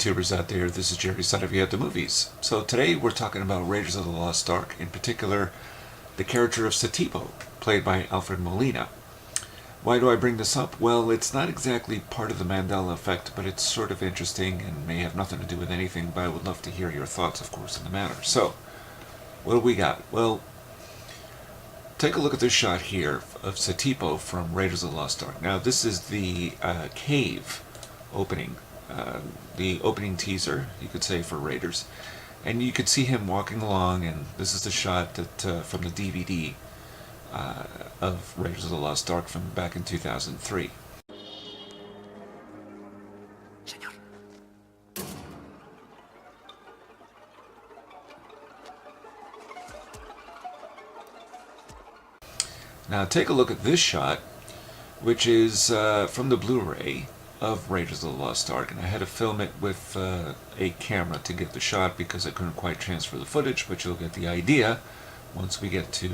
YouTubers out there, this is Jerry Saravia at the movies. So today we're talking about Raiders of the Lost Ark, in particular the character of Satipo, played by Alfred Molina. Why do I bring this up? Well, it's not exactly part of the Mandela effect, but it's sort of interesting and may have nothing to do with anything, but I would love to hear your thoughts, of course, in the matter. So, what do we got? Well, take a look at this shot here of Satipo from Raiders of the Lost Ark. Now, this is the cave opening. The opening teaser, you could say, for Raiders. And you could see him walking along, and this is the shot that from the DVD of Raiders of the Lost Ark from back in 2003. Señor. Now take a look at this shot, which is from the Blu Ray of Raiders of the Lost Ark, and I had to film it with a camera to get the shot because I couldn't quite transfer the footage, but you'll get the idea once we get to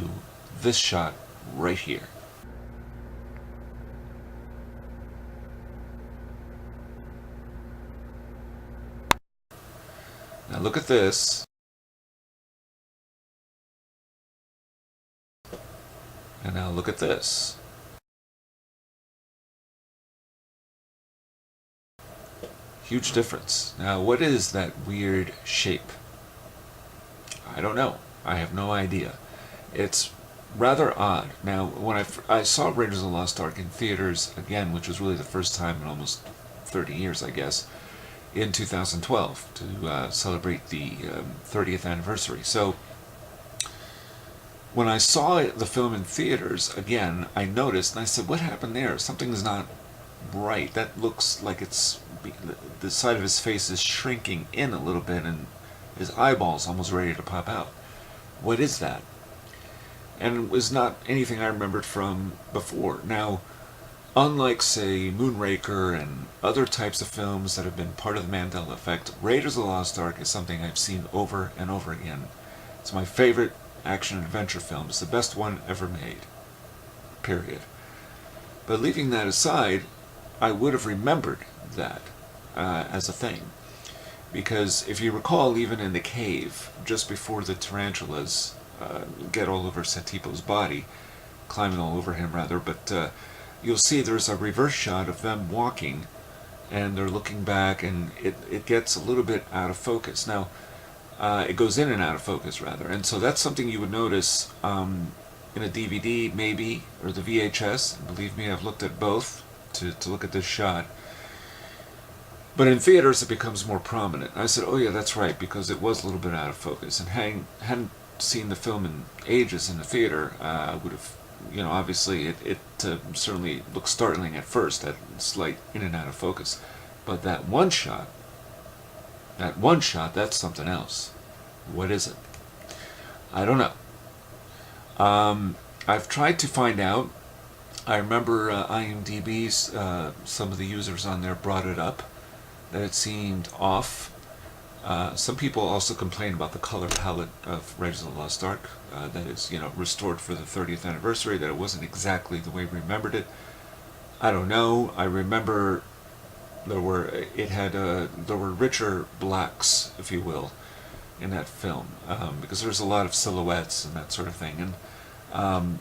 this shot right here. Now look at this. And now look at this. Huge difference. Now, what is that weird shape? I don't know. I have no idea. It's rather odd. Now, when I saw Raiders of the Lost Ark in theaters again, which was really the first time in almost 30 years, I guess, in 2012 to celebrate the 30th anniversary. So, when I saw the film in theaters again, I noticed, and I said, what happened there? Something's not right. That looks like it's the side of his face is shrinking in a little bit and his eyeballs almost ready to pop out. What is that? And it was not anything I remembered from before. Now, unlike, say, Moonraker and other types of films that have been part of the Mandela effect, Raiders of the Lost Ark is something I've seen over and over again. It's my favorite action adventure film. It's the best one ever made. Period. But leaving that aside, I would have remembered that as a thing. Because if you recall, even in the cave, just before the tarantulas get all over Satipo's body, climbing all over him rather, but you'll see there's a reverse shot of them walking, and they're looking back, and it gets a little bit out of focus. Now, it goes in and out of focus, rather, and so that's something you would notice in a DVD, maybe, or the VHS. And believe me, I've looked at both to look at this shot. But in theaters, it becomes more prominent. I said, oh yeah, that's right, because it was a little bit out of focus. And hadn't seen the film in ages in the theater, I would have, obviously it certainly looked startling at first, that slight in and out of focus. But that one shot, that's something else. What is it? I don't know. I've tried to find out. I remember IMDb's, some of the users on there brought it up, that it seemed off. Some people also complained about the color palette of Raiders of the Lost Ark, that is, restored for the 30th anniversary, that it wasn't exactly the way we remembered it. I don't know. I remember there were richer blacks, if you will, in that film, because there's a lot of silhouettes and that sort of thing, and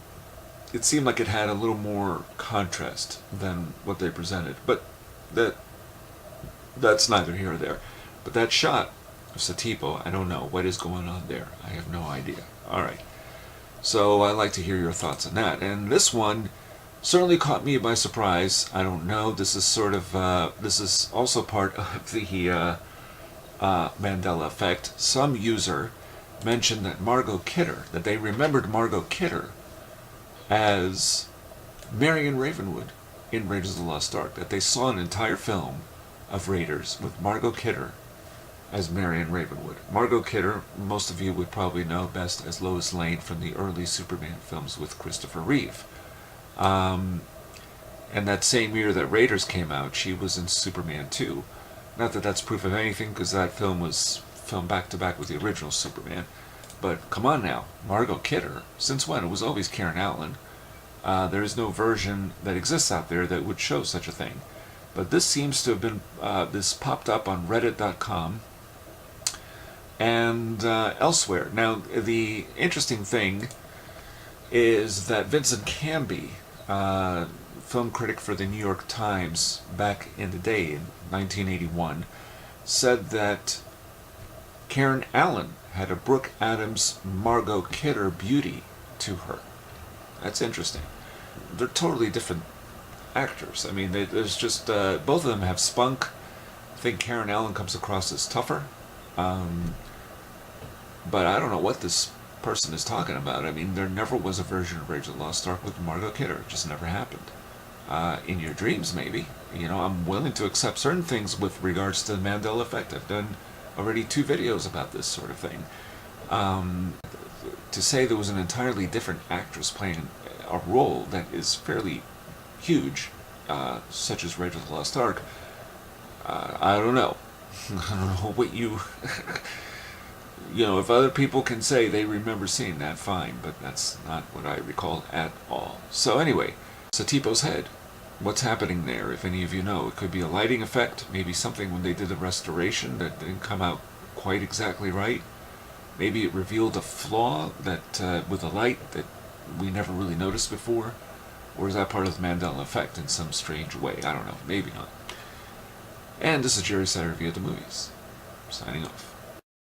it seemed like it had a little more contrast than what they presented, but that's neither here or there. But that shot of Satipo, I don't know what is going on there. I have no idea. Alright, so I'd like to hear your thoughts on that. And this one certainly caught me by surprise. I don't know, this is sort of, this is also part of the Mandela effect. Some user mentioned that Margot Kidder, that they remembered Margot Kidder as Marion Ravenwood in Raiders of the Lost Ark, that they saw an entire film of Raiders with Margot Kidder as Marion Ravenwood. Margot Kidder, most of you would probably know best as Lois Lane from the early Superman films with Christopher Reeve. And that same year that Raiders came out, she was in Superman 2. Not that that's proof of anything, because that film was filmed back-to-back with the original Superman. But come on now, Margot Kidder, since when? It was always Karen Allen. There is no version that exists out there that would show such a thing. But this seems to have been, this popped up on Reddit.com and elsewhere. Now, the interesting thing is that Vincent Canby, film critic for the New York Times back in the day, in 1981, said that Karen Allen had a Brooke Adams, Margot Kidder beauty to her. That's interesting. They're totally different actors. I mean, there's just, both of them have spunk. I think Karen Allen comes across as tougher. But I don't know what this person is talking about. I mean, there never was a version of Rage of the Lost Ark with Margot Kidder. It just never happened. In your dreams, maybe. You know, I'm willing to accept certain things with regards to the Mandela effect. I've done already 2 videos about this sort of thing. To say there was an entirely different actress playing a role that is fairly huge, such as Rage of the Lost Ark, I don't know. I don't know what you... You know, if other people can say they remember seeing that, fine, but that's not what I recall at all. So anyway, Satipo's head. What's happening there, if any of you know? It could be a lighting effect, maybe something when they did the restoration that didn't come out quite exactly right. Maybe it revealed a flaw that with the light that we never really noticed before. Or is that part of the Mandela effect in some strange way? I don't know, maybe not. And this is Jerry Saravia at the Movies, signing off.